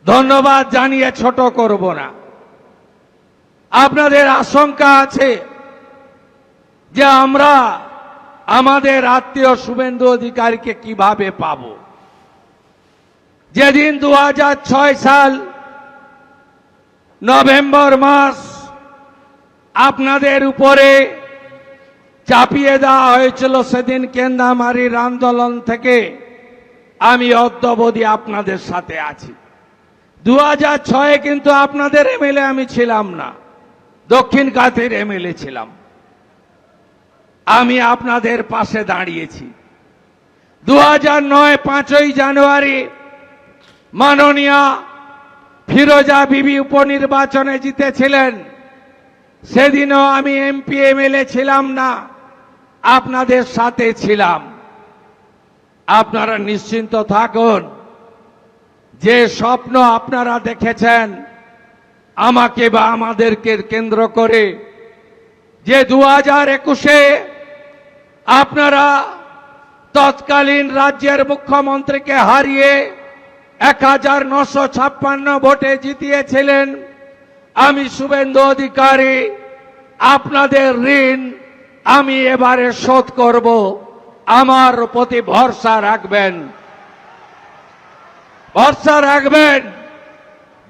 ধন্যবাদ জানিয়ে ছোট করব না। আপনাদের আশঙ্কা আছে যে আমরা আমাদের আত্মীয় শুভেন্দু অধিকারীকে কিভাবে পাব। যেদিন 2006 সাল নভেম্বর মাস আপনাদের উপরে চাপিয়ে দেওয়া হয়েছিল, সেদিন কেন্দামারির আন্দোলন থেকে আমি অদ্যাবধি আপনাদের সাথে আছি। 2006 কিন্তু আপনাদের এমএলএ আমি ছিলাম না, দক্ষিণ কাঁথির এমএলএ ছিলাম। আমি আপনাদের পাশে দাঁড়িয়েছি। 2009 5ই জানুয়ারি মাননীয়া ফিরোজা বিবি উপনির্বাচনে জিতেছিলেন, সেদিনও আমি এমপি এমএলএ ছিলাম না, আপনাদের সাথে ছিলাম। আপনারা নিশ্চিন্ত থাকুন, যে স্বপ্ন আপনারা দেখেছেন আমাকে বা আমাদেরকে কেন্দ্র করে, যে 2021-এ আপনারা তৎকালীন রাজ্যের মুখ্যমন্ত্রীকে হারিয়ে 1956 ভোটে জিতিয়েছিলেন, আমি শুভেন্দু অধিকারী আপনাদের ঋণ আমি এবারে শোধ করব। আমার প্রতি ভরসা রাখবেন, ভরসা রাখবেন।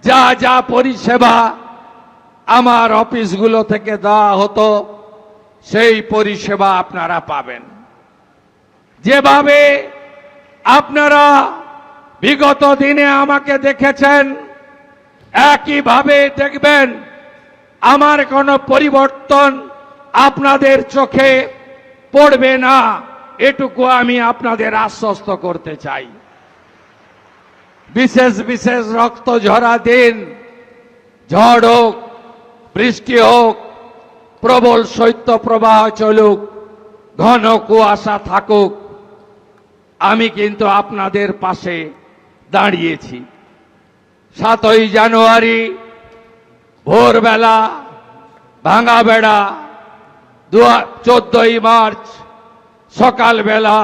যা যা পরিষেবা আমার অফিসগুলো থেকে দেওয়া হতো সেই পরিষেবা আপনারা পাবেন। যেভাবে আপনারা বিগত দিনে আমাকে দেখেছেন, একইভাবে দেখবেন। আমার কোনো পরিবর্তন আপনাদের চোখে পড়বে না, এটুকু আমি আপনাদের আশ্বস্ত করতে চাই। বিশেষ বিশেষ রক্ত ঝরা দিন, ঝড় হোক, বৃষ্টি হোক, প্রবল শৈত্য প্রবাহ চলুক, ঘন কুয়াশা থাকুক, আমি কিন্তু আপনাদের পাশে দাঁড়িয়েছি। 7ই জানুয়ারি ভোরবেলা ভাঙা বেড়া, 14ই মার্চ সকালবেলা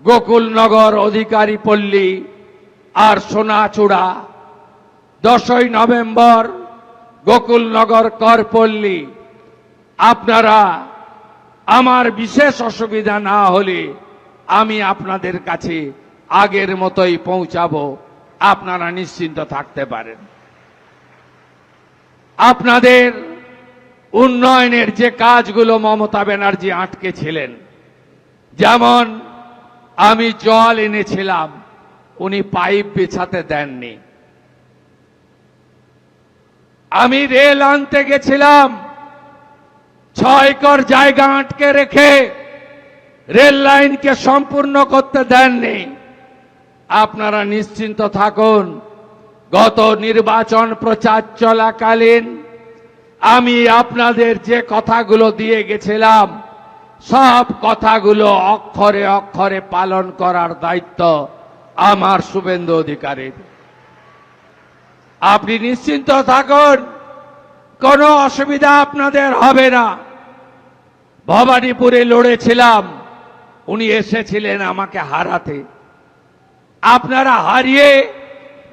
গোকুলনগর, অধিকারী পল্লী আর সোনাচূড়া, 10ই নভেম্বর গোকুলনগর করপল্লী। আপনারা আমার বিশেষ অসুবিধা না হলে আমি আপনাদের কাছে আগের মতোই পৌঁছাবো, আপনারা নিশ্চিন্ত থাকতে পারেন। আপনাদের উন্নয়নের যে কাজগুলো মমতা ব্যানার্জি আটকে ছিলেন, যেমন আমি জল এনেছিলাম, উনি পাইপ বিছাতে দেননি। আমি রেল আনতে গেছিলাম, 6 একর জায়গা আটকে রেখে রেল লাইনকে সম্পূর্ণ করতে দেননি। আপনারা নিশ্চিন্ত থাকুন, গত নির্বাচন প্রচার চলাকালীন আমি আপনাদের যে কথাগুলো দিয়ে গেছিলাম, সব কথাগুলো অক্ষরে অক্ষরে পালন করার দায়িত্ব আমার শুভেন্দু অধিকারীর। আপনি নিশ্চিন্ত থাকুন, কোনো অসুবিধা আপনাদের হবে না। ভবানীপুরে লড়েছিলাম, উনি এসেছিলেন আমাকে হারাতে। আপনারা হারিয়ে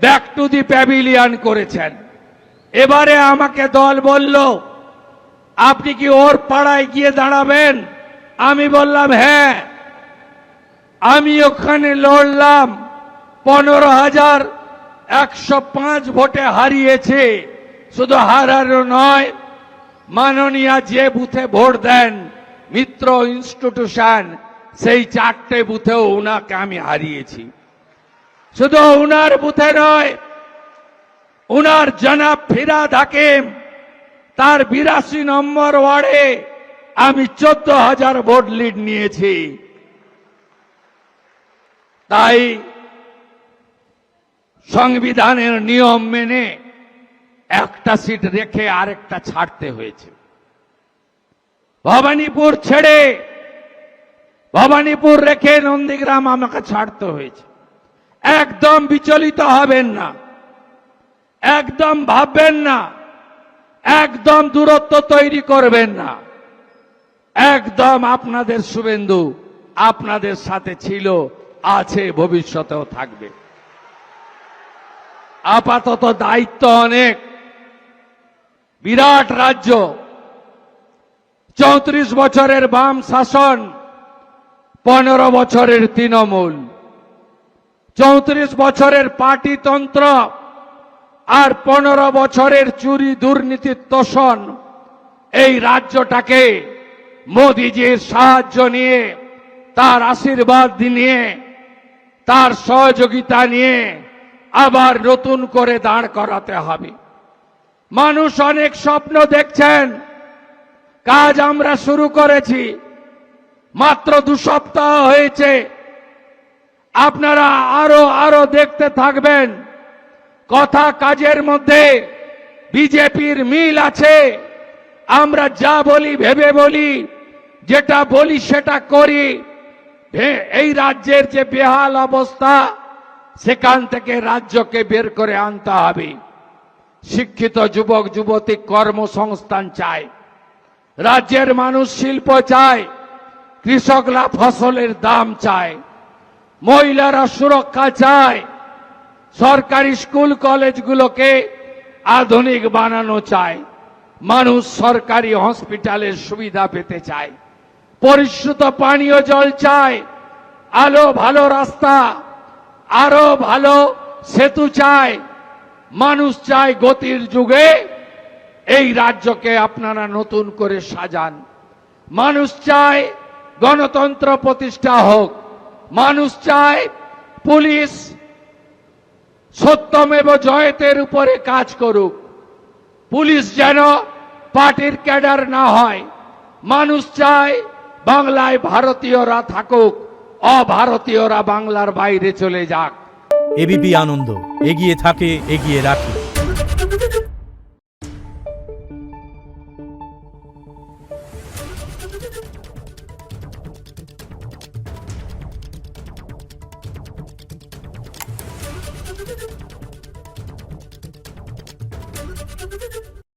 ব্যাক টু দি প্যাভিলিয়ন করেছেন। এবারে আমাকে দল বলল, আপনি কি ওর পাড়ায় গিয়ে দাঁড়াবেন? আমি বললাম হ্যাঁ। আমি ওখানে লড়লাম, 15,105 ভোটে হারিয়েছে। শুধু হারানো নয়, মাননীয়া যে বুথে ভোট দেন, মিত্র ইনস্টিটিউশন, সেই 4টে বুথেও উনাকে আমি হারিয়েছি। শুধু উনার বুথে নয়, উনার জনাব ফিরাদ হাকিম, তার 82 নম্বর ওয়ার্ডে আমি 14,000 ভোট লিড নিয়েছি। তাই সংবিধানের নিয়ম মেনে একটা সিট রেখে আরেকটা ছাড়তে হয়েছে। ভবানীপুর ছেড়ে, ভবানীপুর রেখে নন্দীগ্রাম আমাকে ছাড়তে হয়েছে। একদম বিচলিত হবেন না, একদম ভাববেন না, একদম দূরত্ব তৈরি করবেন না। একদম আপনাদের শুভেন্দু আপনাদের সাথে ছিল, আছে, ভবিষ্যতেও থাকবে। আপাতত দায়িত্ব অনেক, বিরাট রাজ্য, 34 বছরের বাম শাসন, 15 বছরের তৃণমূল, 34 বছরের পার্টিতন্ত্র আর 15 বছরের চুরি দুর্নীতির তোষণ এই রাজ্যটাকে মোদিজির সাহায্য নিয়ে, তার আশীর্বাদ নিয়ে, তার সহযোগিতা নিয়ে আবার নতুন করে দাঁড় করাতে হবে। মানুষ অনেক স্বপ্ন দেখছেন, কাজ আমরা শুরু করেছি, মাত্র 2 সপ্তাহ হয়েছে। আপনারা আরো দেখতে থাকবেন। কথা কাজের মধ্যে বিজেপির মিল আছে। আমরা যা বলি ভেবে বলি, যেটা বলি সেটা করি। এই রাজ্যের যে বেহাল অবস্থা, সেখান থেকে রাজ্যকে বের করে আনতে হবে। শিক্ষিত যুবক যুবতী কর্মসংস্থান চায়, রাজ্যের মানুষ শিল্প চায়, কৃষকরা ফসলের দাম চায়, মহিলারা সুরক্ষা চায়, সরকারি স্কুল কলেজগুলোকে আধুনিক বানানো চায়, মানুষ সরকারি হসপিটালের সুবিধা পেতে চায়, পরিশুদ্ধ পানীয় জল চায়, আলো ভালো রাস্তা, আরো ভালো সেতু চায়। মানুষ চায় গতির যুগে এই রাজ্যকে আপনারা নতুন করে সাজান। মানুষ চায় গণতন্ত্র প্রতিষ্ঠা হোক। মানুষ চায় পুলিশ সত্যমেব জয়তের উপরে কাজ করুক। পুলিশ যেন পার্টির ক্যাডার না হয়। মানুষ চায় বাংলায় ভারতীয়রা থাকুক, অভারতীয়রা বাংলার বাইরে চলে যাক। এবিপি আনন্দ, এগিয়ে থাকে, এগিয়ে রাখে।